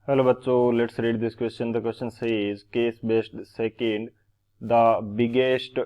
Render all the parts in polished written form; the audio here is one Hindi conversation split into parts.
Hello बच्चों, let's read this question. The question says case based second, the biggest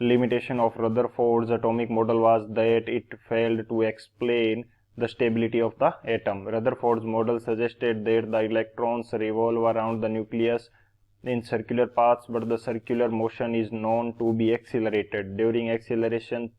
limitation of Rutherford's atomic model was that it failed to explain the stability of the atom. Rutherford's model suggested that the electrons revolve around the nucleus in circular paths, but the circular motion is known to be accelerated. During acceleration,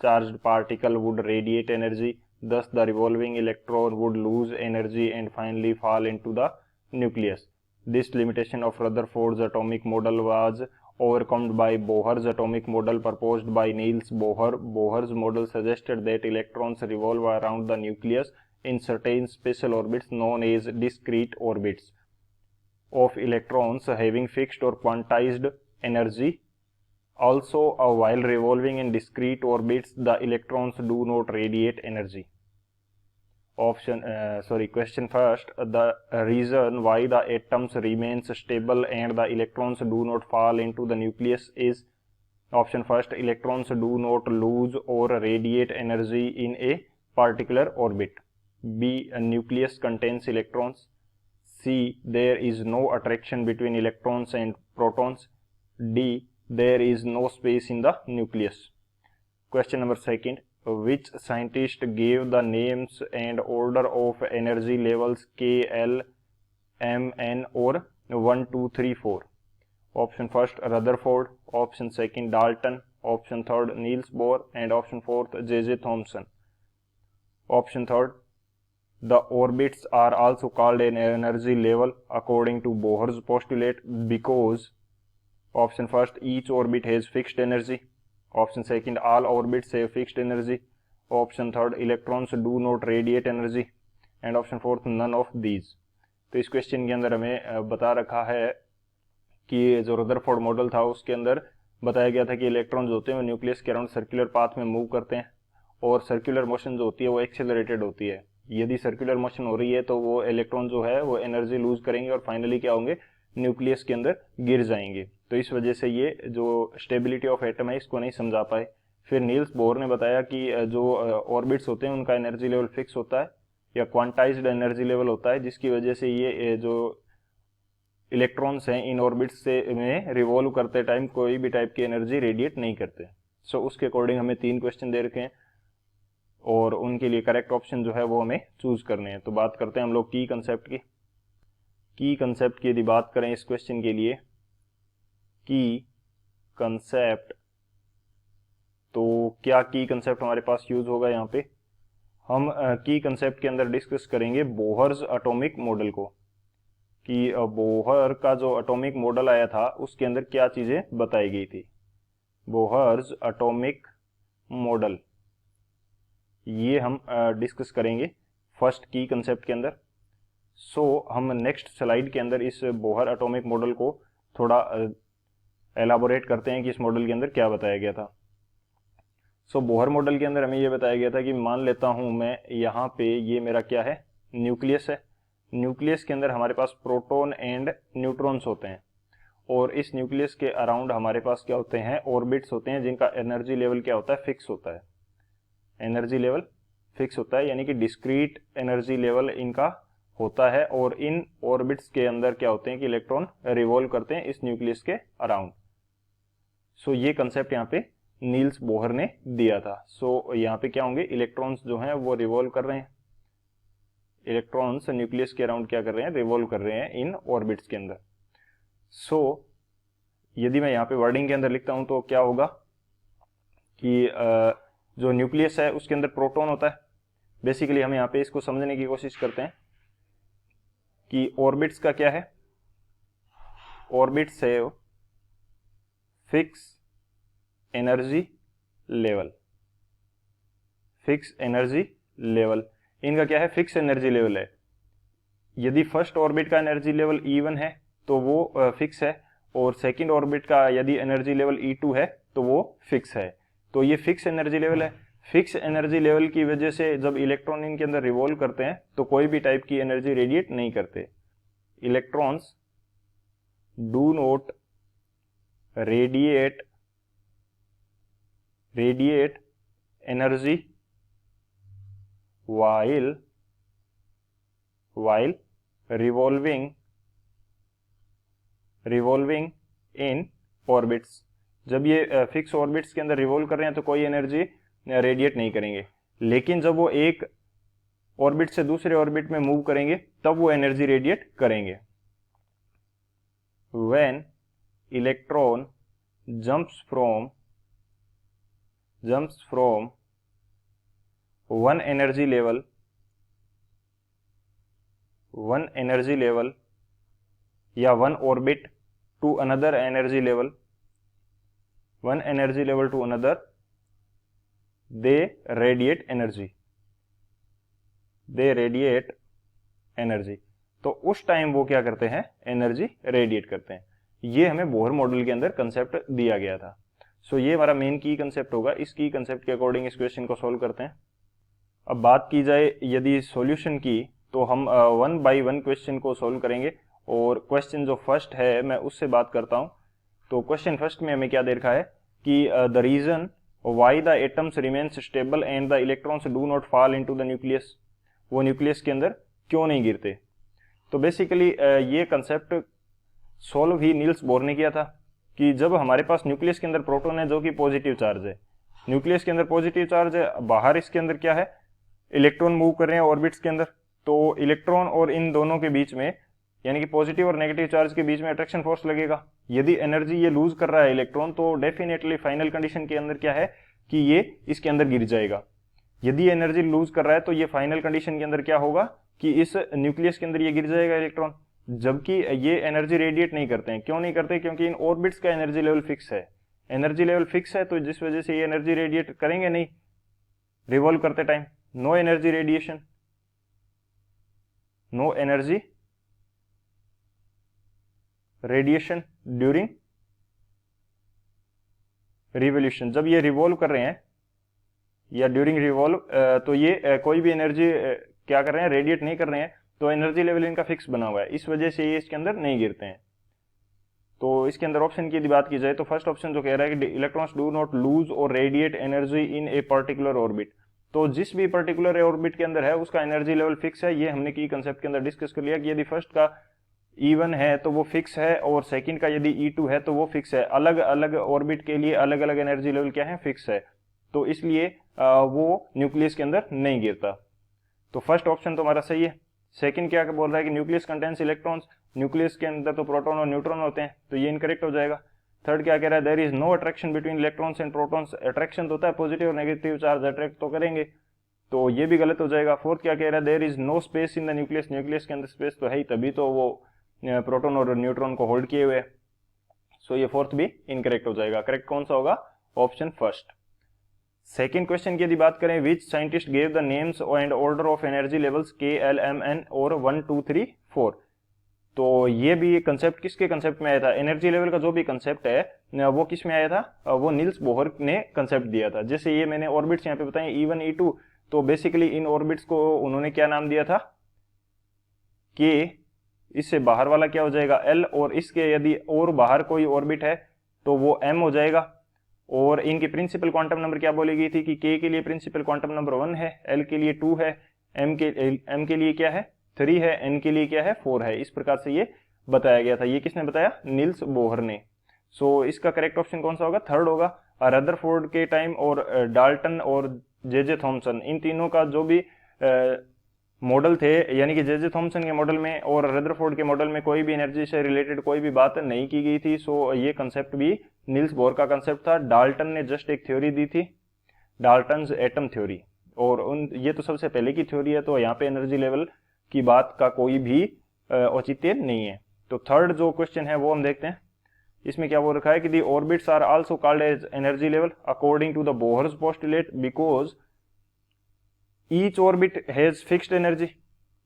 charged particle would radiate energy. Thus, the revolving electron would lose energy and finally fall into the nucleus. This limitation of Rutherford's atomic model was overcome by Bohr's atomic model proposed by Niels Bohr. Bohr's model suggested that electrons revolve around the nucleus in certain special orbits known as discrete orbits of electrons having fixed or quantized energy. Also, while revolving in discrete orbits, the electrons do not radiate energy. Question first, the reason why the atoms remains stable and the electrons do not fall into the nucleus is option first, electrons do not lose or radiate energy in a particular orbit. B, a nucleus contains electrons. C, there is no attraction between electrons and protons. D, there is no space in the nucleus. Question number second, which scientist gave the names and order of energy levels K, L, M, N or 1, 2, 3, 4? Option first, Rutherford. Option second, Dalton. Option third, Niels Bohr. And option fourth, J.J. Thomson. Option third, the orbits are also called an energy level according to Bohr's postulate because option first, each orbit has fixed energy. Option second, all orbits have fixed energy. Option third, electrons do not radiate energy. And option fourth, none of these. तो इस क्वेश्चन के अंदर हमें बता रखा है कि जो रदरफोर्ड मॉडल था उसके अंदर बताया गया था कि इलेक्ट्रॉन्स होते हैं वो न्यूक्लियस के अराउंड सर्कुलर पाथ में मूव करते हैं और सर्कुलर मोशन जो होती है वो एक्सेलरेटेड होती है. यदि सर्कुलर मोशन हो रही है तो वो इलेक्ट्रॉन जो है वो एनर्जी लूज करेंगे और फाइनली क्या होंगे, न्यूक्लियस के अंदर गिर जाएंगे. तो इस वजह से ये जो स्टेबिलिटी ऑफ एटम है इसको नहीं समझा पाए. फिर नील्स बोर ने बताया कि जो ऑर्बिट्स होते हैं उनका एनर्जी लेवल फिक्स होता है या क्वांटाइज्ड एनर्जी लेवल होता है, जिसकी वजह से ये जो इलेक्ट्रॉन्स हैं इन ऑर्बिट्स से में रिवॉल्व करते टाइम कोई भी टाइप की एनर्जी रेडिएट नहीं करते. सो उसके अकॉर्डिंग हमें 3 क्वेश्चन दे रखे हैं और उनके लिए करेक्ट ऑप्शन जो है वो हमें चूज करने हैं. तो बात करते हैं हम लोग की कंसेप्ट की. की कंसेप्ट की यदि बात करें इस क्वेश्चन के लिए, की कंसेप्ट, तो क्या की कंसेप्ट हमारे पास यूज होगा यहाँ पे? हम की कंसेप्ट के अंदर डिस्कस करेंगे बोहर्स एटॉमिक मॉडल को, कि बोहर का जो एटॉमिक मॉडल आया था उसके अंदर क्या चीजें बताई गई थी. बोहर्स एटॉमिक मॉडल ये हम डिस्कस करेंगे फर्स्ट की कंसेप्ट के अंदर. सो हम नेक्स्ट स्लाइड के अंदर इस बोहर एटॉमिक मॉडल को थोड़ा एलाबोरेट करते हैं कि इस मॉडल के अंदर क्या बताया गया था. सो बोहर मॉडल के अंदर हमें ये बताया गया था कि मान लेता हूं मैं यहाँ पे ये मेरा क्या है, न्यूक्लियस है. न्यूक्लियस के अंदर हमारे पास प्रोटॉन एंड न्यूट्रॉन्स होते हैं और इस न्यूक्लियस के अराउंड हमारे पास क्या होते हैं, ऑर्बिट्स होते हैं जिनका एनर्जी लेवल क्या होता है, फिक्स होता है. एनर्जी लेवल फिक्स होता है यानी कि डिस्क्रीट एनर्जी लेवल इनका होता है और इन ऑर्बिट्स के अंदर क्या होते हैं कि इलेक्ट्रॉन रिवॉल्व करते हैं इस न्यूक्लियस के अराउंड. सो ये कंसेप्ट यहाँ पे नील्स बोहर ने दिया था. सो यहाँ पे क्या होंगे, इलेक्ट्रॉन्स जो हैं वो रिवॉल्व कर रहे हैं, इलेक्ट्रॉन्स न्यूक्लियस के अराउंड क्या कर रहे हैं, रिवॉल्व कर रहे हैं इन ऑर्बिट्स के अंदर. सो यदि मैं यहाँ पे वर्डिंग के अंदर लिखता हूं तो क्या होगा कि जो न्यूक्लियस है उसके अंदर प्रोटॉन होता है. बेसिकली हम यहाँ पे इसको समझने की कोशिश करते हैं कि ऑर्बिट्स का क्या है, ऑर्बिट्स है fix energy level. Fix energy level इनका क्या है, फिक्स एनर्जी लेवल है. यदि फर्स्ट ऑर्बिट का एनर्जी लेवल E1 है तो वो फिक्स है और सेकंड ऑर्बिट का यदि एनर्जी लेवल E2 है तो वो फिक्स है. तो ये फिक्स एनर्जी लेवल है. फिक्स एनर्जी लेवल की वजह से जब इलेक्ट्रॉन इनके अंदर रिवॉल्व करते हैं तो कोई भी टाइप की एनर्जी रेडिएट नहीं करते. Electrons do not radiate energy while revolving in orbits. जब ये फिक्स ऑर्बिट्स के अंदर रिवॉल्व कर रहे हैं तो कोई एनर्जी रेडिएट नहीं करेंगे, लेकिन जब वो एक ऑर्बिट से दूसरे ऑर्बिट में मूव करेंगे तब वो एनर्जी रेडिएट करेंगे। When electron jumps from one energy level या one orbit to another energy level, they radiate energy। तो उस टाइम वो क्या करते हैं, एनर्जी रेडिएट करते हैं। ये हमें बोहर मॉडल के अंदर कंसेप्ट दिया गया था। सो ये हमारा मेन की कंसेप्ट होगा। इस की कंसेप्ट के अकॉर्डिंग इस क्वेश्चन को सॉल्व करते हैं। अब बात की जाए यदि सॉल्यूशन की, तो हम 1 बाय 1 क्वेश्चन को सॉल्व करेंगे, और क्वेश्चन जो फर्स्ट है मैं उससे बात करता हूं। तो क्वेश्चन फर्स्ट में हमें क्या दे रखा है कि the reason why the atoms remains stable and the electrons do not fall into the nucleus, वो न्यूक्लियस के अंदर क्यों नहीं गिरते। तो बेसिकली ये कंसेप्ट सॉल्व ही नील्स बोर ने किया था कि जब हमारे पास न्यूक्लियस के अंदर प्रोटॉन है जो कि पॉजिटिव चार्ज है, न्यूक्लियस के अंदर पॉजिटिव चार्ज है, बाहर इसके अंदर क्या है, इलेक्ट्रॉन मूव कर रहे हैं ऑर्बिट्स के अंदर, तो इलेक्ट्रॉन और इन दोनों के बीच में यानी कि पॉजिटिव और नेगेटिव चार्ज के बीच में अट्रैक्शन फोर्स लगेगा। यदि एनर्जी ये लूज कर रहा है इलेक्ट्रॉन, तो डेफिनेटली फाइनल कंडीशन के अंदर क्या है कि ये इसके अंदर गिर जाएगा। यदि एनर्जी लूज कर रहा है तो ये फाइनल कंडीशन के अंदर क्या होगा कि इस न्यूक्लियस के अंदर ये गिर जाएगा इलेक्ट्रॉन, जबकि ये एनर्जी रेडिएट नहीं करते हैं। क्यों नहीं करते, क्योंकि इन ऑर्बिट्स का एनर्जी लेवल फिक्स है। एनर्जी लेवल फिक्स है तो जिस वजह से ये एनर्जी रेडिएट करेंगे नहीं रिवॉल्व करते time. No energy radiation, no energy radiation during revolution. जब ये रिवॉल्व कर रहे हैं या ड्यूरिंग रिवॉल्व, तो ये कोई भी एनर्जी क्या कर रहे हैं, रेडिएट नहीं कर रहे हैं, तो एनर्जी लेवल इनका फिक्स बना हुआ है, इस वजह से ये इसके अंदर नहीं गिरते हैं। तो इसके अंदर ऑप्शन की यदि बात की जाए तो फर्स्ट ऑप्शन जो कह रहा है कि इलेक्ट्रॉन्स डू नॉट लूज और radiate energy in a particular orbit, तो जिस भी पर्टिकुलर ऑर्बिट के अंदर है उसका एनर्जी लेवल फिक्स है। ये हमने की कंसेप्ट के अंदर डिस्कस कर लिया कि यदि फर्स्ट का E1 है तो वो फिक्स है, और सेकंड का यदि E2 है तो वो फिक्स है। अलग अलग ऑर्बिट के लिए अलग अलग एनर्जी लेवल क्या है, फिक्स है, तो इसलिए वो न्यूक्लियस के अंदर नहीं गिरता। तो फर्स्ट ऑप्शन तो हमारा सही है। सेकंड क्या बोल रहा है कि न्यूक्लियस कंटेन्स इलेक्ट्रॉन्स, न्यूक्लियस के अंदर तो प्रोटॉन और न्यूट्रॉन होते हैं, तो ये इनकरेक्ट हो जाएगा। थर्ड क्या कह रहा है, there is no attraction between electrons and protons. Attraction तो होता है, पॉजिटिव और नेगेटिव चार्ज अट्रैक्ट तो करेंगे, तो ये भी गलत हो जाएगा। फोर्थ क्या कह रहा है, there is no space in the nucleus. Nucleus के अंदर स्पेस तो है ही, तभी तो वो प्रोटॉन और न्यूट्रॉन को होल्ड किए हुए। सो ये फोर्थ भी इनकरेक्ट हो जाएगा। करेक्ट कौन सा होगा, ऑप्शन फर्स्ट। सेकेंड क्वेश्चन की यदि बात करें, which scientist gave the names and order of energy levels K, L, M, N और 1, 2, 3, 4। तो ये भी कंसेप्ट किसके कंसेप्ट में आया था, एनर्जी लेवल का जो भी कंसेप्ट है वो किस में आया था, वो नील्स बोहर ने कंसेप्ट दिया था। जैसे ये मैंने ऑर्बिट्स यहाँ पे बताए E1, E2, तो बेसिकली इन ऑर्बिट्स को उन्होंने क्या नाम दिया था, K, इससे बाहर वाला क्या हो जाएगा L, और इसके यदि और बाहर कोई ऑर्बिट है तो वो M हो जाएगा। और इनकी प्रिंसिपल क्वांटम नंबर क्या बोली गई थी कि K के लिए प्रिंसिपल क्वांटम नंबर 1 है, L के लिए 2 है, M के लिए क्या है 3 है, N के लिए क्या है 4 है। इस प्रकार से ये बताया गया था। ये किसने बताया, नील्स बोहर ने। सो इसका करेक्ट ऑप्शन कौन सा होगा, थर्ड होगा। रदरफोर्ड के टाइम और डाल्टन और जे थॉमसन, इन तीनों का जो भी मॉडल थे, यानी कि जे थॉमसन के मॉडल में और रदरफोर्ड के मॉडल में कोई भी एनर्जी से रिलेटेड कोई भी बात नहीं की गई थी। सो ये कंसेप्ट भी नील्स बोहर का कंसेप्ट था। डाल्टन ने जस्ट एक थ्योरी दी थी, डाल्टन्स एटम थ्योरी, और ये तो सबसे पहले की थ्योरी है, तो यहाँ पे एनर्जी लेवल की बात का कोई भी औचित्य नहीं है। तो थर्ड जो क्वेश्चन है वो हम देखते हैं। इसमें क्या बोल रखा है कि the orbits are also called as energy level according to the Bohr's postulate because each orbit has fixed energy.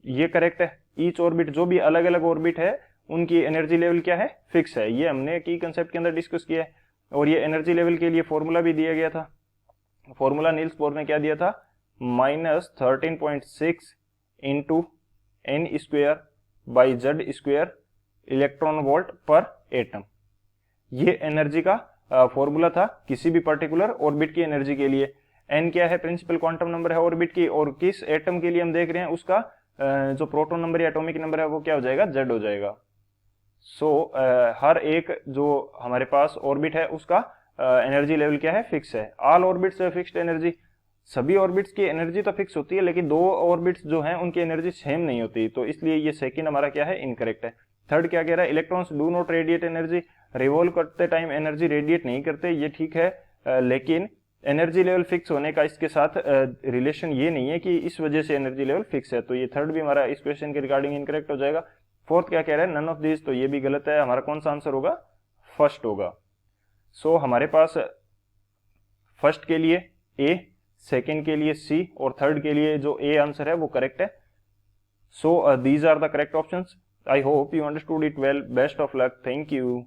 ये करेक्ट है। ईच ऑर्बिट, जो भी अलग अलग ऑर्बिट है उनकी एनर्जी लेवल क्या है, फिक्स है। ये हमने की कंसेप्ट के अंदर डिस्कस किया है। और ये एनर्जी लेवल के लिए फॉर्मूला भी दिया गया था। फॉर्मूला नील्स बोहर ने क्या दिया था, -13.6 into n square by Z square electron volt पर एटम। ये एनर्जी का फॉर्मूला था किसी भी पर्टिकुलर ऑर्बिट की एनर्जी के लिए। n क्या है, प्रिंसिपल क्वांटम नंबर है ऑर्बिट की, और किस एटम के लिए हम देख रहे हैं उसका जो प्रोटॉन नंबर या एटॉमिक नंबर है वो क्या हो जाएगा, जेड हो जाएगा। सो हर एक जो हमारे पास ऑर्बिट है उसका एनर्जी लेवल क्या है, फिक्स है। ऑल ऑर्बिट्स फिक्स्ड एनर्जी, सभी ऑर्बिट्स की एनर्जी तो फिक्स होती है, लेकिन दो ऑर्बिट्स जो हैं उनकी एनर्जी सेम नहीं होती, तो इसलिए ये सेकंड हमारा क्या है, इनकरेक्ट है। थर्ड क्या कह रहा है, electrons do not radiate energy, revolve करते टाइम एनर्जी रेडिएट नहीं करते, ये ठीक है, लेकिन एनर्जी लेवल फिक्स होने का इसके साथ रिलेशन ये नहीं है कि इस वजह से एनर्जी लेवल फिक्स है, तो ये थर्ड भी हमारा इस क्वेश्चन के रिगार्डिंग इनकरेक्ट हो जाएगा। फोर्थ क्या कह रहा है, नन ऑफ दिस, तो ये भी गलत है, हमारा कौन सा आंसर होगा, फर्स्ट होगा। सो हमारे पास फर्स्ट के लिए ए, सेकेंड के लिए सी और थर्ड के लिए जो ए आंसर है वो करेक्ट है। So these are the correct options. I hope you understood it well. Best of luck, thank you.